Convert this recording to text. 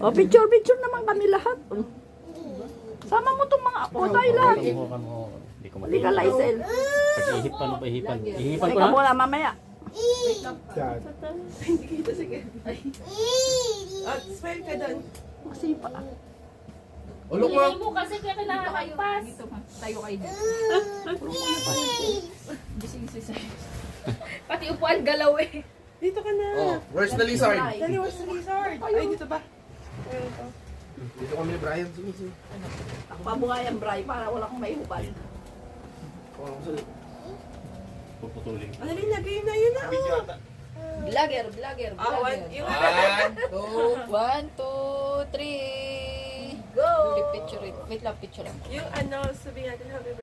O, picture naman kami lahat. Sama mo tong mga apo tayo lahat. Hindi ko Halika, Lysel. Pag-ihipan mo ba, ihipan? Ihipan ko Halika na. muna, mamaya. Yan. Hindi kita, sige. Ay. Smile ka doon. Masipa. Ulok mo. Hindi mo kasi kaya kinakakampas. Dito ka. Tayo kayo dito. Gising si Sai. Pati upuan galaw eh. Dito ka na. Oh, where's the lizard? Dali, where's the lizard? Ay, dito ba? Ayun to. Dito kami ni Brian. Sige, sige. Ang pabuhayan, Bray, para wala kang may hubad. Oh, sorry. Puputulin. Ano rin, lagay na yun na. Vlogger. Yung 1, 2, 3. Go! Picture it. Wait lang, picture lang. yung sabihin natin, happy